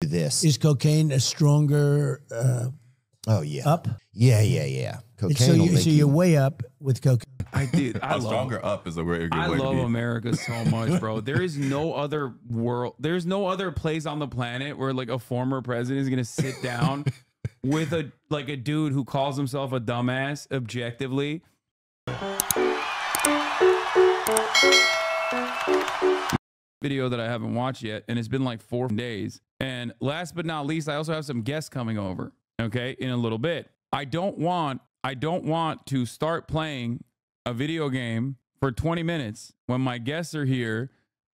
this. Is cocaine a stronger Oh yeah. up? Yeah. Cocaine. So, will make you're way up with cocaine. A stronger up is a great way to be. I love America so much, bro. There is no other world. There's no other place on the planet where like a former president is gonna sit down with a dude who calls himself a dumbass objectively. Video that I haven't watched yet, and it's been like 4 days. And last but not least, I also have some guests coming over. Okay, in a little bit. I don't want to start playing a video game for 20 minutes when my guests are here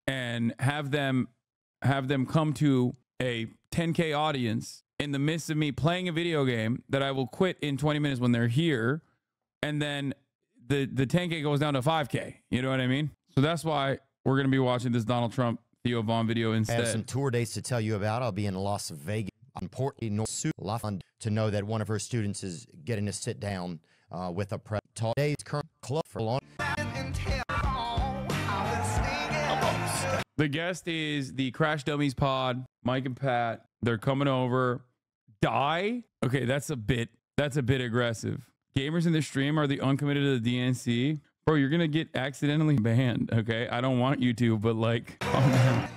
and have them come to a 10K audience in the midst of me playing a video game that I will quit in 20 minutes when they're here, and then the 10K goes down to 5K. You know what I mean? So that's why we're going to be watching this Donald Trump Theo Von video instead. I have some tour dates to tell you about. I'll be in Las Vegas. Importantly, North fun to know that one of her students is getting to sit down with a today's current club for long. The guest is the Crash Dummies pod, Mike and Pat. They're coming over. Die? Okay, that's a bit aggressive. Gamers in the stream are the uncommitted to the DNC. Bro, you're gonna get accidentally banned. Okay, I don't want you to, but like, oh man.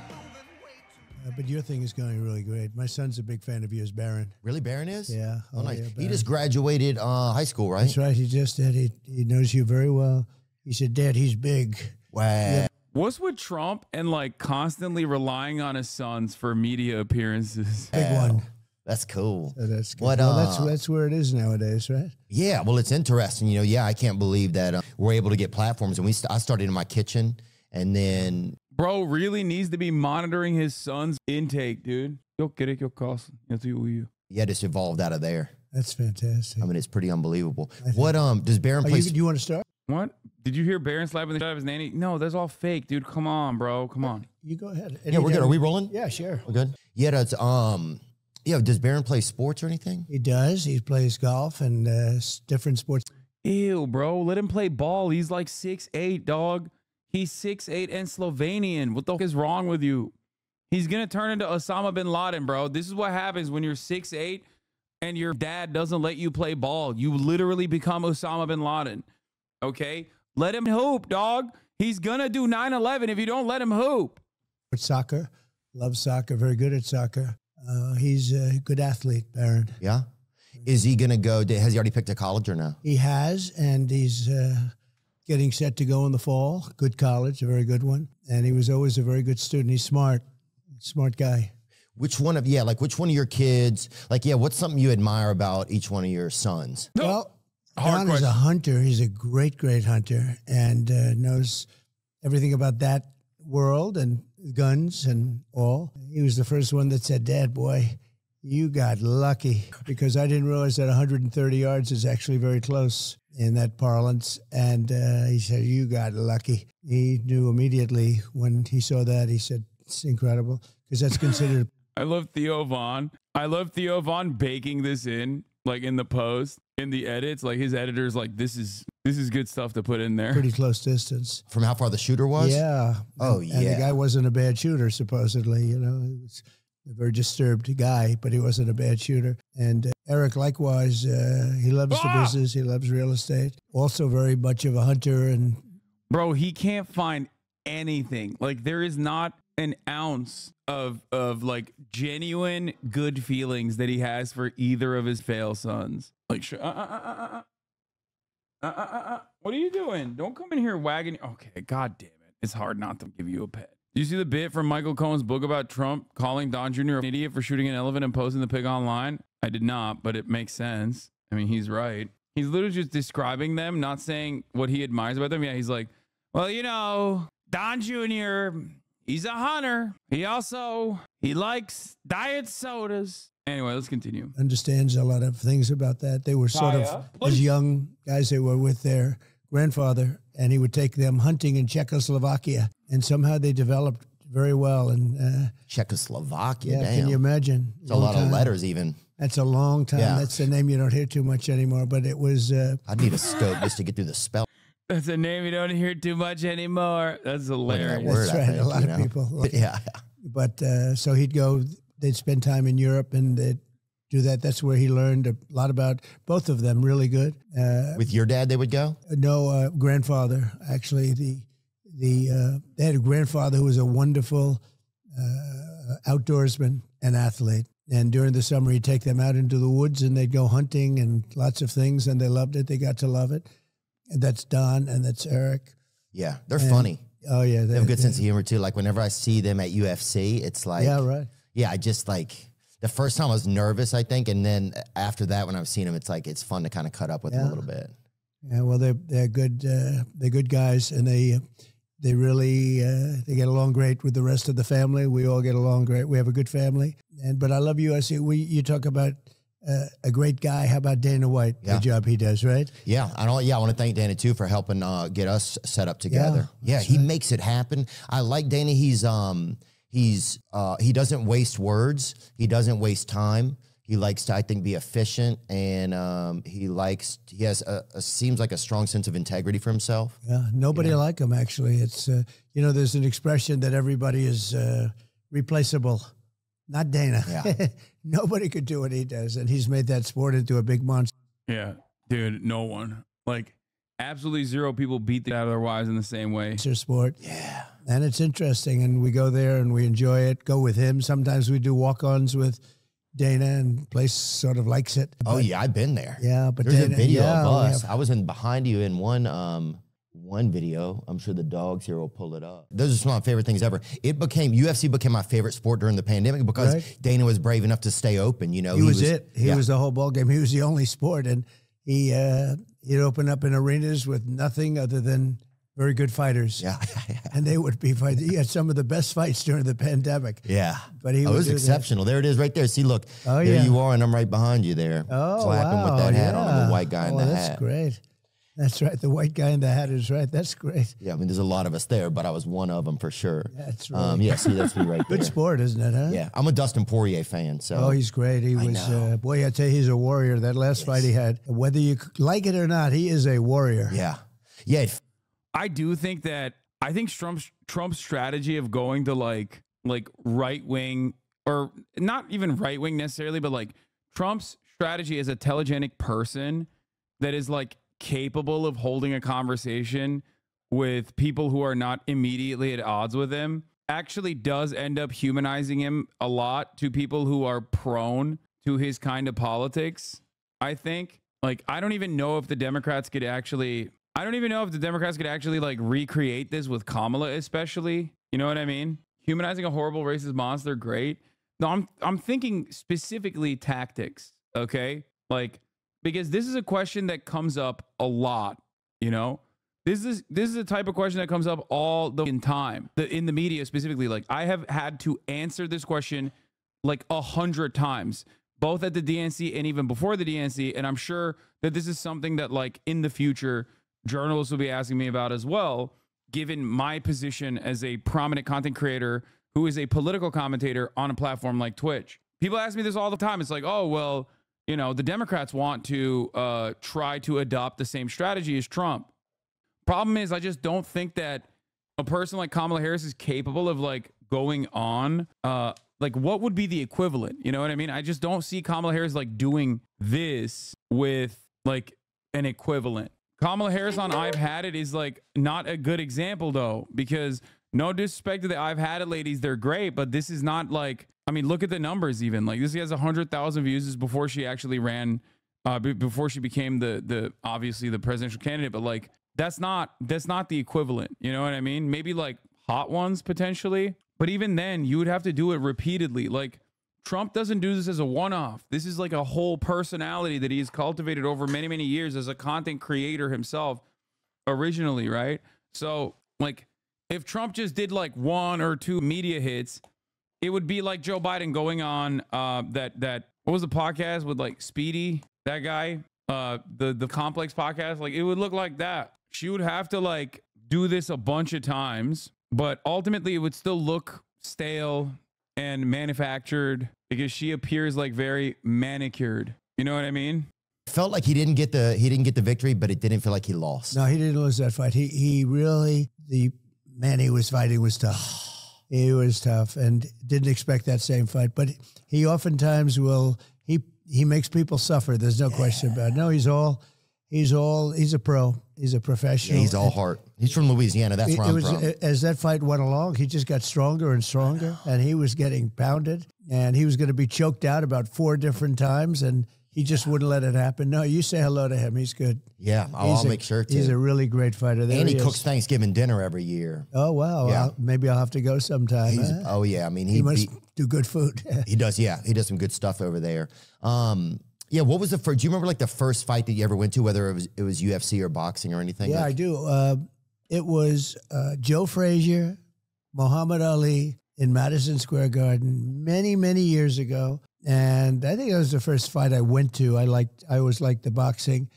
But your thing is going really great. My son's a big fan of yours, Barron. Really, Barron is? Yeah. Oh, nice. Yeah, he just graduated high school, right? That's right. He just did. He knows you very well. He said, Dad, he's big. Wow. Yeah. What's with Trump and like constantly relying on his sons for media appearances? Big one. That's cool. So that's good. What, well, that's where it is nowadays, right? Yeah. Well, it's interesting. You know, yeah, I can't believe that we're able to get platforms. And I started in my kitchen, and then... Bro really needs to be monitoring his son's intake, dude. Yo quiere que yo case. Yeah, just evolved out of there. That's fantastic. I mean, it's pretty unbelievable. What does Barron play? Do you want to start? What? Did you hear Barron slapping the shit out of his nanny? No, that's all fake, dude. Come on, bro. Come on. You go ahead. Yeah, we're good. Are we rolling? Yeah, sure. We're good. Yeah, that's yeah. Does Barron play sports or anything? He does. He plays golf and different sports. Ew, bro. Let him play ball. He's like 6'8", dog. He's 6'8" and Slovenian. What the fuck is wrong with you? He's going to turn into Osama bin Laden, bro. This is what happens when you're 6'8" and your dad doesn't let you play ball. You literally become Osama bin Laden. Okay? Let him hoop, dog. He's going to do 9/11 if you don't let him hoop. Soccer. Loves soccer. Very good at soccer. He's a good athlete, Barron. Yeah. Is he going to go? Has he already picked a college or no? He has, and he's... getting set to go in the fall. Good college, a very good one. And he was always a very good student. He's smart guy. Which one of your kids, what's something you admire about each one of your sons? Well, Don is a hunter. He's a great, great hunter, and knows everything about that world and guns and all. He was the first one that said, Dad, boy, you got lucky, because I didn't realize that 130 yards is actually very close in that parlance. And he said, you got lucky. He knew immediately when he saw that. He said, it's incredible, because that's considered. I love Theo Von. I love Theo Von baking this in, like in the post, in the edits. Like his editor's like, this is good stuff to put in there. Pretty close distance. From how far the shooter was? Yeah. Oh, and yeah. And the guy wasn't a bad shooter, supposedly. You know, he was a very disturbed guy, but he wasn't a bad shooter. And Eric, likewise, he loves the business. He loves real estate. Also very much of a hunter. And bro, he can't find anything. Like there is not an ounce of like genuine good feelings that he has for either of his fail sons. Like, what are you doing? Don't come in here wagging. Okay, god damn it. It's hard not to give you a pet. Do you see the bit from Michael Cohen's book about Trump calling Don Jr. an idiot for shooting an elephant and posting the pig online? I did not, but it makes sense. I mean, he's right. He's literally just describing them, not saying what he admires about them. Yeah, he's like, well, you know, Don Jr., he's a hunter. He likes diet sodas. Anyway, let's continue. Understands a lot of things about that. They were sort of, as young guys, they were with their grandfather, and he would take them hunting in Czechoslovakia. And somehow they developed very well. And Czechoslovakia, yeah, damn. can you imagine? It's a lot of letters even. That's a long time. Yeah. That's a name you don't hear too much anymore, but it was... I'd need a scope just to get through the spell. That's a name you don't hear too much anymore. That's hilarious. That's right, a lot of people. Yeah. But so he'd go they'd spend time in Europe and they'd do that. That's where he learned a lot about both of them. Really good. With your dad, they would go? No, grandfather. Actually, they had a grandfather who was a wonderful outdoorsman and athlete. And during the summer, he'd take them out into the woods and they'd go hunting and lots of things. And they loved it. They got to love it. And that's Don and that's Eric. Yeah, they're funny. Oh, yeah. They have a good sense of humor, too. Like, whenever I see them at UFC, it's like... Yeah, right. Yeah, I just, like... The first time I was nervous, I think, and then after that, when I've seen them, it's like it's fun to kind of cut up with them a little bit. Yeah, well, they're good guys, and they really they get along great with the rest of the family. We all get along great. We have a good family, but I love UFC. You talk about a great guy. How about Dana White? Yeah. The job he does, right? Yeah, I want to thank Dana too for helping get us set up together. Yeah, he makes it happen. I like Dana. He doesn't waste words. He doesn't waste time. He likes to, I think, be efficient, and he has seems like a strong sense of integrity for himself. Yeah, nobody like him, actually. It's, there's an expression that everybody is replaceable. Not Dana. Yeah. Nobody could do what he does, and he's made that sport into a big monster. Yeah, dude, no one. Like, absolutely zero people beat the out of their wives in the same way. It's their sport. Yeah. And it's interesting, and we go there and we enjoy it, go with him. Sometimes we do walk-ons with Dana, and the place sort of likes it. Oh, yeah, I've been there. Yeah, but there's Dana, a video of us. I was behind you in one video. I'm sure the dogs here will pull it up. Those are some of my favorite things ever. UFC became my favorite sport during the pandemic because Dana was brave enough to stay open. He was it. He was the whole ball game. He was the only sport, and he'd open up in arenas with nothing other than very good fighters. Yeah. And they would be fighting. He had some of the best fights during the pandemic. Yeah. But it was exceptional. There it is right there. See, look, there you are, and I'm right behind you there. Oh, clapping with that hat on, the white guy in the hat. That's great. That's right. The white guy in the hat is right. That's great. Yeah, I mean, there's a lot of us there, but I was one of them for sure. That's right. Yeah, see, that's me right there. Good sport, isn't it, huh? Yeah. I'm a Dustin Poirier fan. So. He's great. He was, boy, I tell you, he's a warrior. That last fight he had, whether you like it or not, he is a warrior. Yeah. Yeah. I do think Trump's strategy of going to like right wing, or not even right wing necessarily, but like Trump's strategy as a telegenic person that is like capable of holding a conversation with people who are not immediately at odds with him actually does end up humanizing him a lot to people who are prone to his kind of politics. I think, like, I don't even know if the Democrats could actually like recreate this with Kamala, especially. You know what I mean? Humanizing a horrible racist monster, great. No, I'm thinking specifically tactics, okay? Like, because this is a question that comes up a lot, you know? This is the type of question that comes up all the time, in the media specifically. Like, I have had to answer this question like 100 times, both at the DNC and even before the DNC. And I'm sure that this is something that, like, in the future, journalists will be asking me about as well, given my position as a prominent content creator who is a political commentator on a platform like Twitch. People ask me this all the time. It's like, oh, well, you know, the Democrats want to try to adopt the same strategy as Trump. Problem is, I just don't think that a person like Kamala Harris is capable of like going on, like what would be the equivalent? You know what I mean? I just don't see Kamala Harris like doing this with like an equivalent. Kamala Harris on I've Had It is like not a good example though, because no disrespect to the I've Had It ladies, they're great, but this is not like, I mean, look at the numbers even. Like, this has 100,000 views before she actually ran, before she became the obviously the presidential candidate. But like, that's not the equivalent. You know what I mean? Maybe like Hot Ones potentially, but even then you would have to do it repeatedly. Like, Trump doesn't do this as a one-off. This is like a whole personality that he's cultivated over many, many years as a content creator himself originally, right? So like, if Trump just did like 1 or 2 media hits, it would be like Joe Biden going on that what was the podcast with like Speedy, that guy, the Complex podcast. Like, it would look like that. She would have to like do this a bunch of times, but ultimately it would still look stale and manufactured because she appears like very manicured. You know what I mean? Felt like he didn't get the victory, but it didn't feel like he lost. No, he didn't lose that fight. He really, the man he was fighting was tough. He was tough and didn't expect that same fight. But he oftentimes will, he makes people suffer. There's no question about it. No, he's a pro. He's a professional. Yeah, he's all heart. He's from Louisiana. That's where I'm from. As that fight went along, he just got stronger and stronger, and he was getting pounded, and he was going to be choked out about 4 different times, and he just wouldn't let it happen. No, you say hello to him. He's good. Yeah, I'll make sure to. He's a really great fighter. And he cooks Thanksgiving dinner every year. Oh, wow. Yeah. Maybe I'll have to go sometime. Oh, yeah. I mean, he must do good food. He does, yeah. He does some good stuff over there. Yeah, what was the first? Do you remember like the first fight that you ever went to, whether it was UFC or boxing or anything? Yeah, I do. It was Joe Frazier, Muhammad Ali in Madison Square Garden many, many years ago. And I think that was the first fight I went to. I always liked the boxing.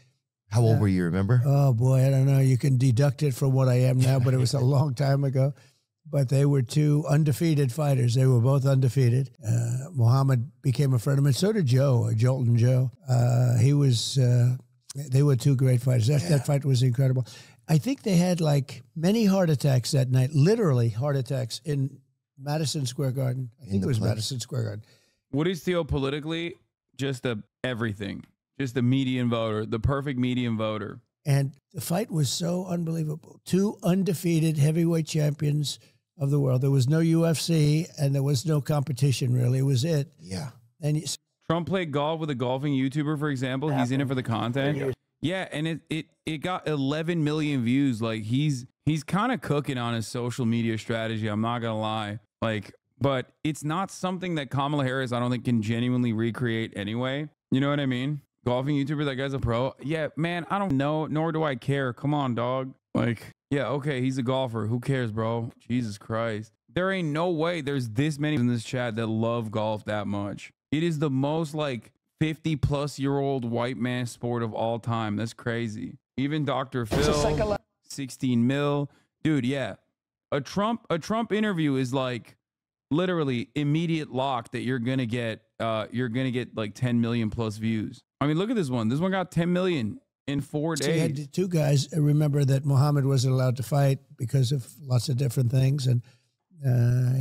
How old were you, remember? Oh, boy, I don't know. You can deduct it from what I am now, but it was a long time ago. But they were 2 undefeated fighters. They were both undefeated. Muhammad became a friend of mine. So did Joe, Jolton Joe. They were 2 great fighters. That fight was incredible. I think they had like many heart attacks that night, literally heart attacks in Madison Square Garden. I think it was Madison Square Garden. What is Theo politically? Just everything. Just the median voter, the perfect median voter. And the fight was so unbelievable. 2 undefeated heavyweight champions of the world. There was no UFC and there was no competition, really. It was it. Yeah. And Trump played golf with a golfing YouTuber, for example. He's in it for the content. Yeah, and it got 11 million views. Like he's kind of cooking on his social media strategy. I'm not gonna lie. Like, but it's not something that Kamala Harris, I don't think, can genuinely recreate anyway. You know what I mean? Golfing YouTuber, that guy's a pro. Yeah, man, I don't know, nor do I care. Come on, dog. Like, yeah, okay, he's a golfer. Who cares, bro? Jesus Christ. There ain't no way there's this many in this chat that love golf that much. It is the most like 50-plus-year-old white man sport of all time. That's crazy. Even Dr. Phil, 16 mil. Dude, yeah. A Trump interview is like literally immediate lock that you're gonna get like 10 million plus views. I mean, look at this one. This one got 10 million in 4 days. You had 2 guys. Remember that Muhammad wasn't allowed to fight because of lots of different things, and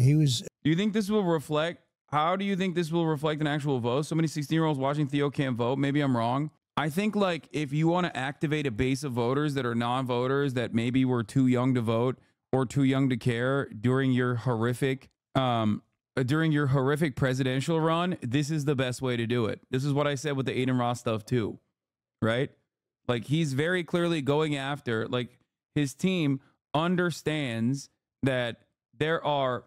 he was. Do you think this will reflect? How do you think this will reflect an actual vote? So many 16-year-olds watching Theo can't vote. Maybe I'm wrong. I think like if you want to activate a base of voters that are non-voters that maybe were too young to vote or too young to care during your horrific presidential run, this is the best way to do it. This is what I said with the Aiden Ross stuff too, right? Like he's very clearly going after, like his team understands that there are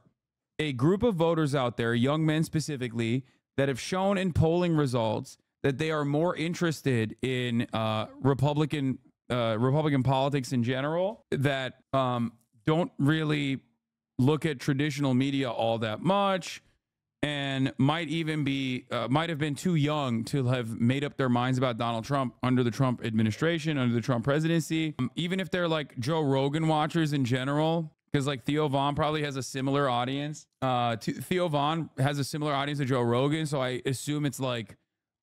a group of voters out there, young men specifically, that have shown in polling results that they are more interested in Republican politics in general, that don't really look at traditional media all that much, and might have been too young to have made up their minds about Donald Trump under the Trump administration, under the Trump presidency. Even if they're like Joe Rogan watchers in general, because like Theo Von probably has a similar audience. Theo Von has a similar audience to Joe Rogan, so I assume it's like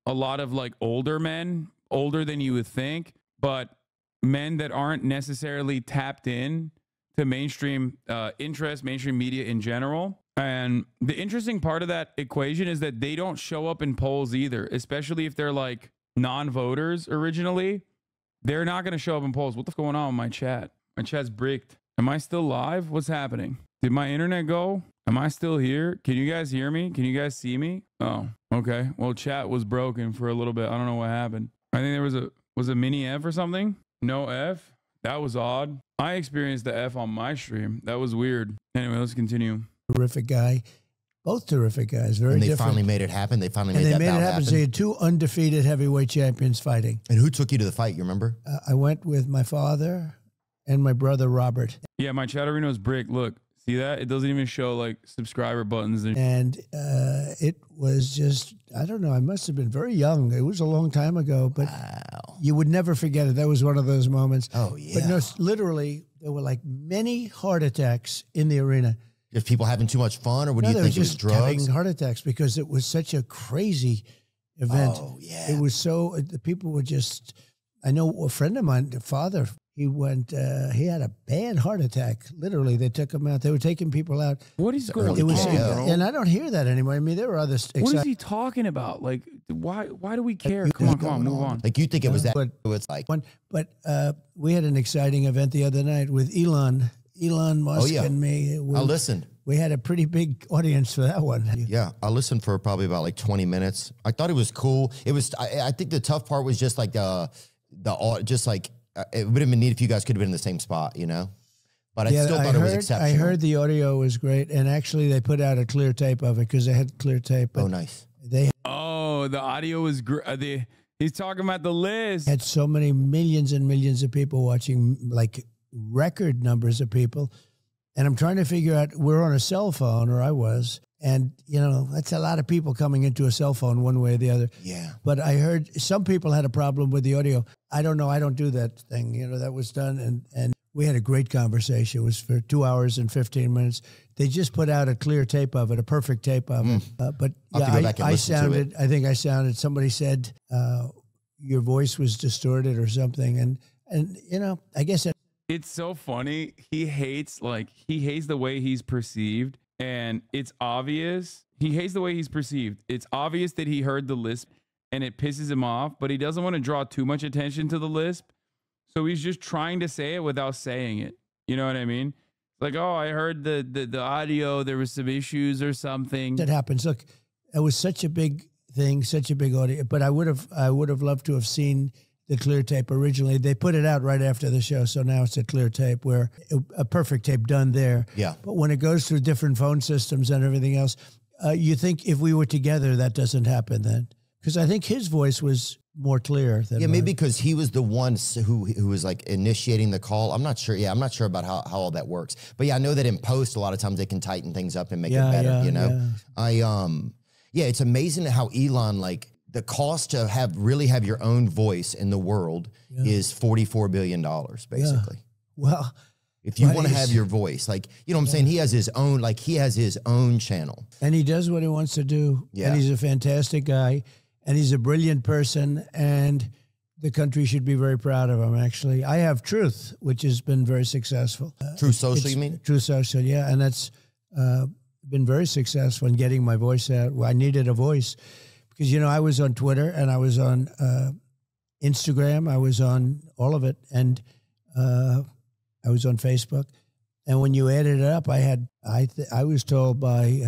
a lot of like older men, older than you would think, but men that aren't necessarily tapped in to mainstream interest, mainstream media in general. And the interesting part of that equation is that they don't show up in polls either, especially if they're like non-voters originally. They're not going to show up in polls. What the f going on with my chat? My chat's bricked. Am I still live? What's happening? Did my internet go? Am I still here? Can you guys hear me? Can you guys see me? Oh, okay. Well, chat was broken for a little bit. I don't know what happened. I think there was a mini F or something. No F. That was odd. I experienced the F on my stream. That was weird. Anyway, let's continue. Terrific guy. Both terrific guys. Very different. And they finally made it happen. They finally made it happen. So you had 2 undefeated heavyweight champions fighting. And who took you to the fight? You remember? I went with my father and my brother, Robert. Yeah, my Chatterino's brick. Look, see that? It doesn't even show like subscriber buttons. And it was just, I don't know, I must have been very young. It was a long time ago, but you would never forget it. That was one of those moments. Oh, yeah. But no, literally, there were like many heart attacks in the arena. Just people having too much fun, or what do you think? It was drugs? Having heart attacks because it was such a crazy event. Oh, yeah. It was so, the people were just, I know a friend of mine, the father, he went. He had a bad heart attack. Literally, they took him out. They were taking people out. What is going It was, on, bro? and I don't hear that anymore. I mean, there were others. What is he talking about? Like, why do we care? Come on, move on. Like, you think it was that? But It's like, but we had an exciting event the other night with Elon Musk and me. I listened. We had a pretty big audience for that one. Yeah, I listened for probably about like 20 minutes. I thought it was cool. It was. I think the tough part was just like just like it would have been neat if you guys could have been in the same spot, you know. But I still thought it was exceptional. I heard the audio was great, and actually they put out a clear tape of it because they had clear tape. Oh, nice. The audio was great. He's talking about the list. Had so many millions and millions of people watching, like record numbers of people. And I'm trying to figure out, we're on a cell phone, or I was, and, you know, that's a lot of people coming into a cell phone one way or the other. Yeah. But I heard some people had a problem with the audio. I don't know. I don't do that thing. You know, that was done. And we had a great conversation. It was for 2 hours and 15 minutes. They just put out a clear tape of it, a perfect tape of it. But yeah, I sounded, I think I sounded, somebody said your voice was distorted or something. And you know, I guess it's so funny. He hates the way he's perceived, and it's obvious. He hates the way he's perceived. It's obvious that he heard the lisp and it pisses him off, but he doesn't want to draw too much attention to the lisp. So he's just trying to say it without saying it. You know what I mean? Like, oh, I heard the audio, there was some issues or something. That happens. Look, it was such a big thing, such a big audio, but I would have loved to have seen the clear tape originally. They put it out right after the show, so now it's a clear tape where a perfect tape done there. Yeah. But when it goes through different phone systems and everything else, you think if we were together, that doesn't happen then? Because I think his voice was more clear than maybe because he was the one who was like initiating the call. I'm not sure. Yeah, I'm not sure about how all that works. But yeah, I know that in post, a lot of times they can tighten things up and make it better. You know, it's amazing how Elon, like, the cost to really have your own voice in the world is $44 billion, basically. Yeah. Well, if you want to have your voice, like, you know what I'm saying? He has his own channel. And he does what he wants to do. Yeah. And he's a fantastic guy. And he's a brilliant person. And the country should be very proud of him, actually. I have Truth, which has been very successful. Truth Social, you mean? Truth Social, yeah. And that's been very successful in getting my voice out. I needed a voice. Because, you know, I was on Twitter and I was on Instagram. I was on all of it. And I was on Facebook. And when you added it up, I was told by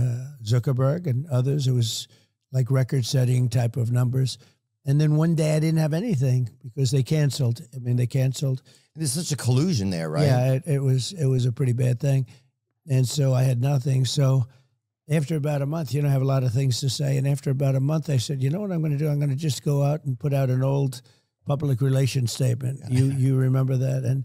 Zuckerberg and others, it was like record-setting type of numbers. And then one day I didn't have anything because they canceled. I mean, they canceled. There's such a collusion there, right? Yeah, it was a pretty bad thing. And so I had nothing. So after about a month, you know, I have a lot of things to say. And after about a month, I said, you know what I'm going to do? I'm going to just go out and put out an old public relations statement. You remember that? And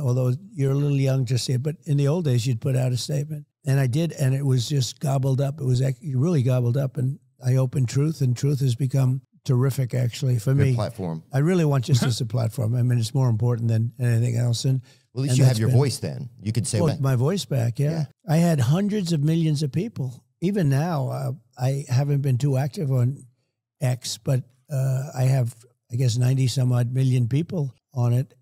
although you're a little young to see it, but in the old days, you'd put out a statement. And I did, and it was just gobbled up. It was really gobbled up. And I opened Truth, and Truth has become terrific, actually, for me. Platform. I really want just as a platform. I mean, it's more important than anything else. And well, at least you have your voice then. You could say my voice back, yeah. I had hundreds of millions of people. Even now, I haven't been too active on X, but I have, I guess, 90 some odd million people on it.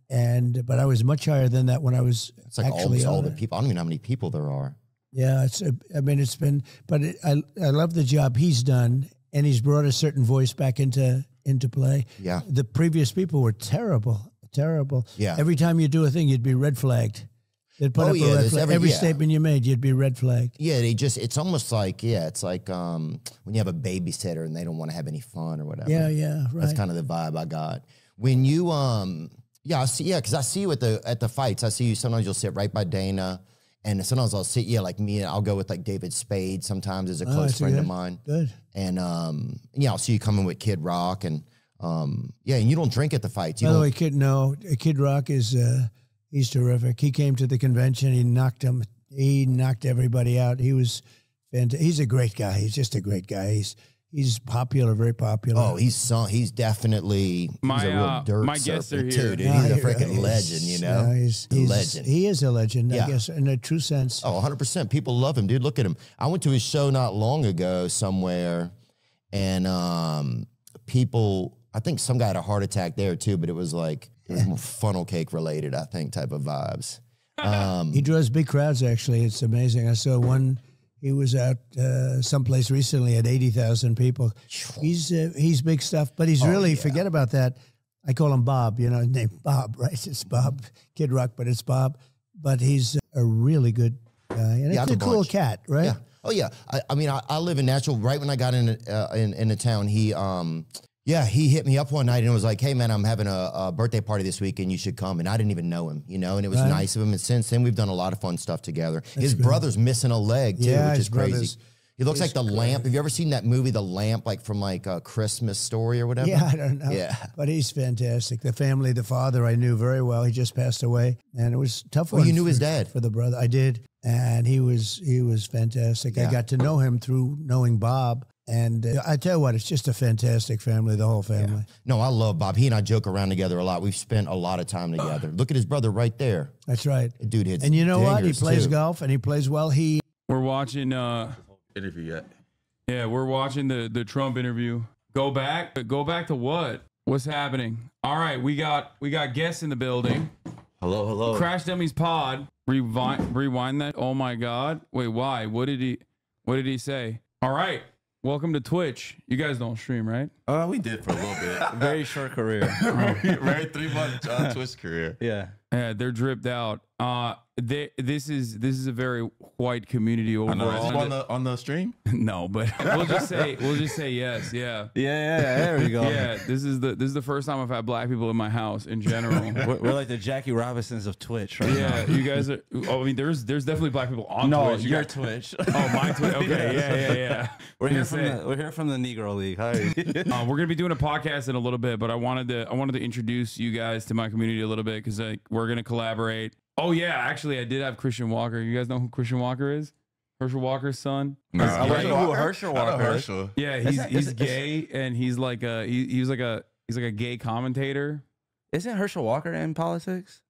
But I was much higher than that when I was actually all the people. I don't even know how many people there are. Yeah, it's been, but I love the job he's done, and he's brought a certain voice back into play. Yeah. The previous people were terrible. Yeah. Every time you do a thing, you'd be red flagged. They'd put up a red flag. Every statement you made, you'd be red flagged. Yeah, it's almost like, it's like when you have a babysitter and they don't want to have any fun or whatever. Yeah, right. That's kind of the vibe I got. When you, because I see you at the fights. I see you, sometimes you'll sit right by Dana, and sometimes I'll sit, like me, I'll go with like David Spade sometimes as a close friend of mine. Good. And, I'll see you coming with Kid Rock, and and you don't drink at the fights. By the way, Kid Rock is, he's terrific. He came to the convention. He knocked everybody out. He was fantastic. He's a great guy. He's just a great guy. He's popular, very popular. Oh, he's definitely my a real my guests are here. Too, dude. He's a freaking legend, you know. He's a legend. He is a legend, I guess, in a true sense. Oh, 100%. People love him, dude. Look at him. I went to his show not long ago somewhere, and people, I think some guy had a heart attack there too, but it was like It was more funnel cake related, I think, type of vibes. He draws big crowds, actually. It's amazing. I saw one. He was out someplace recently at 80,000 people. He's big stuff, but he's really, forget about that. I call him Bob, you know, his name Bob, right? It's Bob, Kid Rock, but it's Bob. But he's a really good guy. And it's a cool cat, right? Yeah. Oh, yeah. I mean, I live in Nashville. Right when I got into town, he hit me up one night and was like, hey, man, I'm having a birthday party this week and you should come. And I didn't even know him, you know, and it was nice of him. And since then, we've done a lot of fun stuff together. His brother's missing a leg, too, which is crazy. He looks like the lamp. Have you ever seen that movie, The Lamp, like from like a Christmas Story or whatever? Yeah, I don't know. Yeah. But he's fantastic. The family, the father, I knew very well. He just passed away. And it was tough. Oh, you knew his dad? For the brother. I did. And he was fantastic. Yeah. I got to know him through knowing Bob. And I tell you what, it's just a fantastic family, the whole family. Yeah. No, I love Bob. He and I joke around together a lot. We've spent a lot of time together. Look at his brother right there. That's right. Dude hits And you know what? He plays golf and he plays well. We're watching interview yet. Yeah, we're watching the Trump interview. Go back to what? What's happening? All right, we got guests in the building. Hello. Crash Dummies Pod. Rewind that. Oh my God. Wait, why? What did he say? All right. Welcome to Twitch. You guys don't stream, right? We did for a little bit. Very short career. Very 3-month Twitch career. Yeah. Yeah, they're dripped out. This is a very white community overall. I know. Is it on the stream? No, but we'll just say yes. Yeah. Yeah. There we go. Yeah. This is the first time I've had black people in my house in general. We're like the Jackie Robinsons of Twitch, right? Yeah. Now. You guys are. Oh, I mean, there's definitely black people on Twitch. No, your Twitch. Oh, my Twitch. Okay. Yeah. We're here from the Negro League. Hi. We're gonna be doing a podcast in a little bit, but I wanted to introduce you guys to my community a little bit because we're gonna collaborate. Oh yeah, actually, I did have Christian Walker. You guys know who Christian Walker is? Herschel Walker's son. No, Herschel Walker. Yeah, he's gay, and he's like he's like a gay commentator. Isn't Herschel Walker in politics?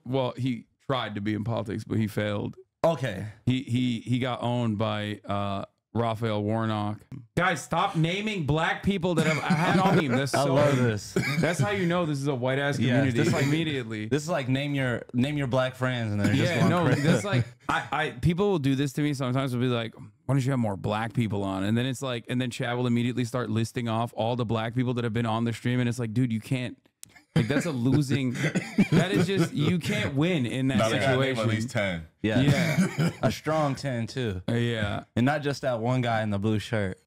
Well, he tried to be in politics, but he failed. Okay. He got owned by Raphael Warnock. Guys, stop naming black people that have had on him. I love this. That's how you know this is a white ass community. This like, immediately. This is like name your black friends, and they're just crazy. That's like people will do this to me sometimes. Will be like, why don't you have more black people on? And then it's like, and then Chad will immediately start listing off all the black people that have been on the stream, and it's like, dude, you can't. Like that's a losing. That is just you can't win in that situation. At least 10. Yeah. A strong 10 too. Yeah, and not just that one guy in the blue shirt.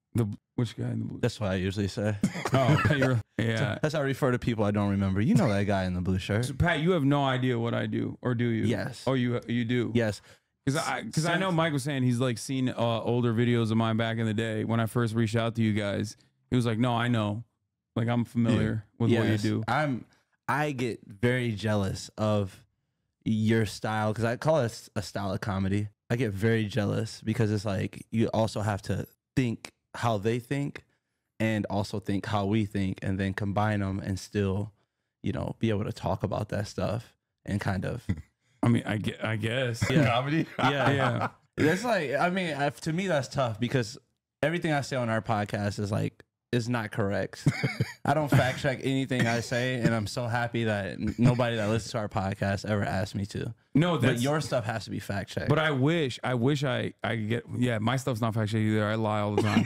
Which guy in the blue? That's what I usually say. Oh, yeah. That's how I refer to people I don't remember. You know that guy in the blue shirt. So, Pat, you have no idea what I do, or do you? Yes. Oh, you do. Yes. Because I know Mike was saying he's like seen older videos of mine back in the day when I first reached out to you guys. He was like, no, I know. Like I'm familiar with what you do. I get very jealous of your style because I call it a style of comedy. I get very jealous because it's like you also have to think how they think and also think how we think and then combine them and still, be able to talk about that stuff and kind of. I mean, I guess. Yeah. Comedy? Yeah. That's like, to me, that's tough because everything I say on our podcast is not correct. I don't fact check anything I say, and I'm so happy that nobody that listens to our podcast ever asked me to. No, but your stuff has to be fact checked. But I wish I could get. Yeah, my stuff's not fact checked either. I lie all the time.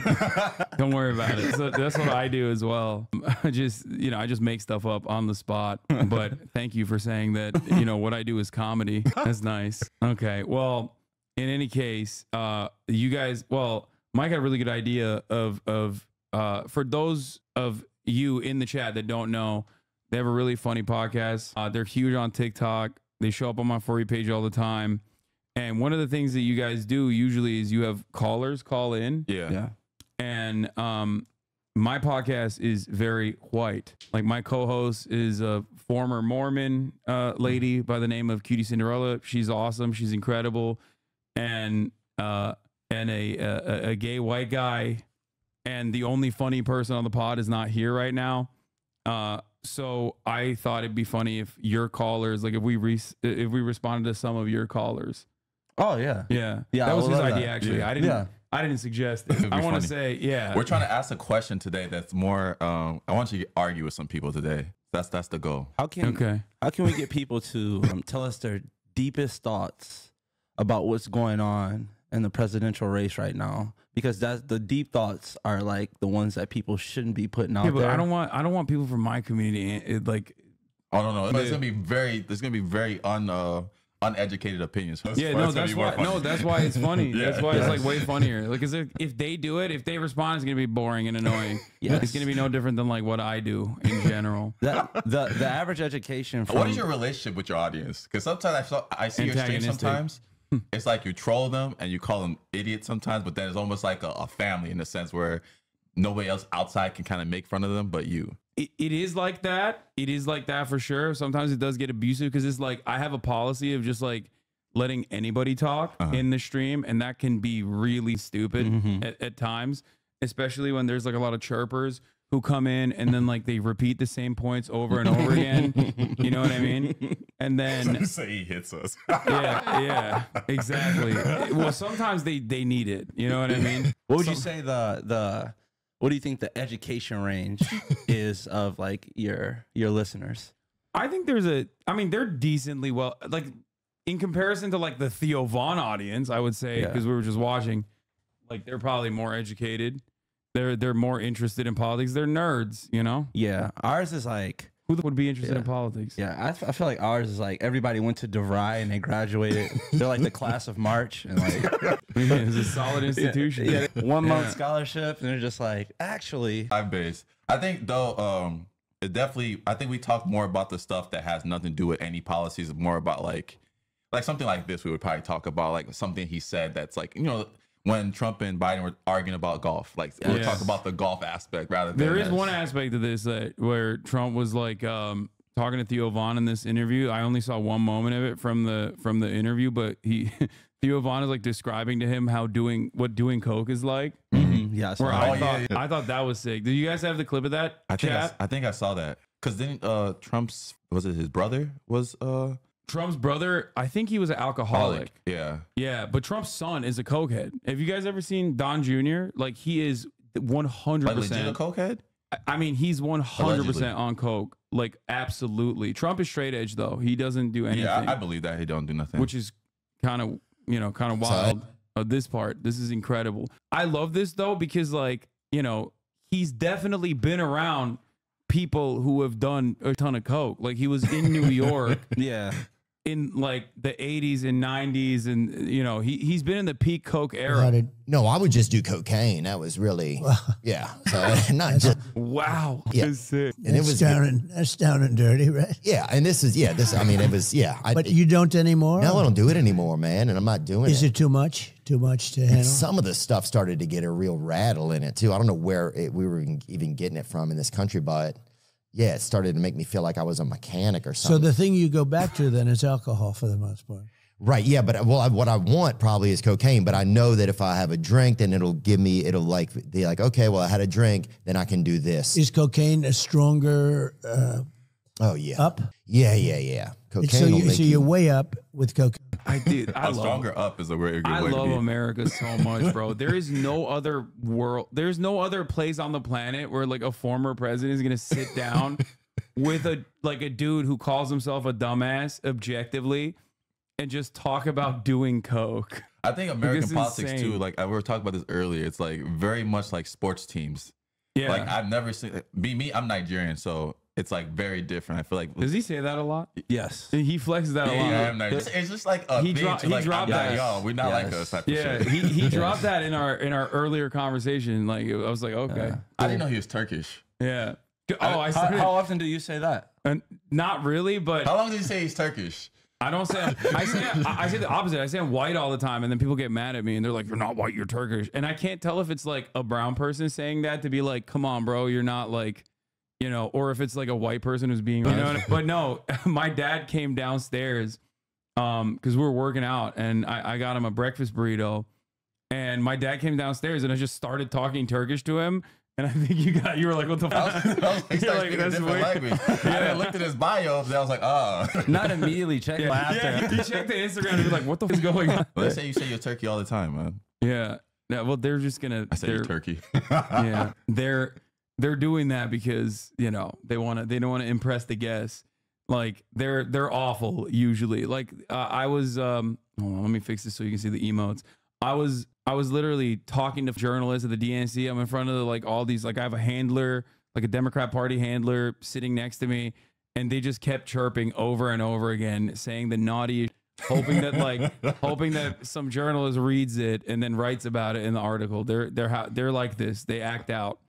Don't worry about it. So that's what I do as well. I just make stuff up on the spot. But thank you for saying that. What I do is comedy. That's nice. Okay. Well, in any case, you guys. Well, Mike had a really good idea of for those of you in the chat that don't know, they have a really funny podcast. They're huge on TikTok. They show up on my For You page all the time. And one of the things that you guys do usually is you have callers call in. Yeah. And my podcast is very white. Like my co-host is a former Mormon lady by the name of Cutie Cinderella. She's awesome. She's incredible. And a gay white guy. And the only funny person on the pod is not here right now. So I thought it'd be funny if your callers, like if we responded to some of your callers. Oh yeah. That was his idea actually. Yeah. I didn't suggest it. I want to say, We're trying to ask a question today that's more, I want you to argue with some people today. That's the goal. How can we get people to tell us their deepest thoughts about what's going on in the presidential race right now? Because that's the deep thoughts are like the ones that people shouldn't be putting out there. I don't want people from my community like. Oh no, there's gonna be very uneducated opinions. Yeah, no, that's why. No, that's why it's funny. Yeah. That's why it's like way funnier. Like, if they do it, if they respond, it's gonna be boring and annoying. Yes. It's gonna be no different than like what I do in general. The average education. From, What is your relationship with your audience? Because sometimes I see your stream Antagonistic. sometimes. It's like you troll them and you call them idiots sometimes, but then it's almost like a family in the sense where nobody else outside can kind of make fun of them but you. It is like that. It is like that for sure. Sometimes it does get abusive because it's like I have a policy of just like letting anybody talk in the stream, and that can be really stupid at times, especially when there's like a lot of chirpers who come in and then like they repeat the same points over and over again. You know what I mean? And then Say he hits us. yeah, exactly. Well, sometimes they need it. You know what I mean? what would you say what do you think the education range is of like your listeners? I think they're decently well, like in comparison to like the Theo Vaughn audience, I would say, because we were just watching, like they're probably more educated. They're more interested in politics. They're nerds, you know? Yeah. Ours is like, Who would be interested in politics? yeah, I feel like ours is like everybody went to DeVry and they graduated. They're like the class of March and like It's a solid institution. yeah, 1 month scholarship, and they're just like, actually, I'm based. I think though, it definitely. I think we talk more about the stuff that has nothing to do with any policies. More about like something like this. We would probably talk about like something he said that's like, you know, when Trump and Biden were arguing about golf. Like we'll talk about the golf aspect rather than There is one aspect of this that where Trump was like talking to Theo Vaughn in this interview. I only saw one moment of it from the interview, but Theo Vaughn is like describing to him how doing coke is like. yeah. So Where I thought that was sick. Did you guys have the clip of that? I chat? think I saw that because then Trump's was it his brother was Trump's brother, I think he was an alcoholic. Yeah. Yeah, but Trump's son is a cokehead. Have you guys ever seen Don Jr.? Like he is 100%. Like legit a cokehead? I mean, he's 100% Allegedly. on coke. Like absolutely. Trump is straight edge though. He doesn't do anything. Yeah, I believe that he don't do nothing. Which is kind of wild. This part, this is incredible. I love this though because like, you know, he's definitely been around people who have done a ton of coke. Like he was in New York. yeah. In like the 80s and 90s, and you know he's been in the peak coke era. No, I would just do cocaine. That was really, yeah. So not just Wow, Yeah. that's sick. and it was that's down and dirty, right? yeah. And this is this. I mean, it was But you don't anymore? no, I don't do it anymore, man. And I'm not doing Is it. it too much? Too much to handle? Some of the stuff started to get a real rattle in it too. I don't know where we were even getting it from in this country, but yeah, it started to make me feel like I was a mechanic or So something. the thing you go back to then is alcohol for the most part. Right, yeah, but what I want probably is cocaine, but I know that if I have a drink, then it'll like be like, okay, well, I had a drink, then I can do this. Is cocaine a stronger Oh yeah, up? Yeah. Cocaine So will make you're way up with cocaine. I love stronger up is a very good I way to love be. America so much, bro. There is no other world. There's no other place on the planet where like a former president is gonna sit down with a dude who calls himself a dumbass objectively and just talk about doing coke. I think American it's politics insane. too, like we were talking about this earlier, it's like very much like sports teams. Yeah. Like I've never seen me, I'm Nigerian, so it's like very different. I feel like Does he say that a lot? Yes. He flexes that a lot. yeah, I'm Nigerian. It's just like a He thing dropped to, like, that. I'm not y'all. We're not like us type of Yeah, shit. he dropped that in our earlier conversation. Like I was like, okay, I didn't know he was Turkish. yeah. Oh, I started, How often do you say that? not really, but How long did he say he's Turkish? I don't say I say the opposite. I say I'm white all the time, and then people get mad at me, and they're like, "You're not white, you're Turkish." And I can't tell if it's like a brown person saying that to be like, "Come on, bro, you're not like." You know, or if it's like a white person who's being, you know, but no, my dad came downstairs because we were working out and I got him a breakfast burrito and my dad came downstairs and I just started talking Turkish to him. And I think you were like, what the fuck? I was like, You're like like, a that's different weird. language. I didn't looked at his bio, and I was like, Not immediately check after. Yeah, he checked the Instagram and be like, what the fuck is going on? Well, they say you say you're Turkey all the time, man. Yeah. Yeah. Well, they're just going I say you're to, Turkey. yeah, they're doing that because, you know, they don't want to impress the guests. Like they're awful usually. Like I was hold on, let me fix this so you can see the emotes. I was literally talking to journalists at the DNC. I'm in front of like all these, like I have a handler, like a Democrat Party handler sitting next to me, and they just kept chirping over and over again, saying the naughty, hoping that some journalist reads it and then writes about it in the article. They're like this. They act out.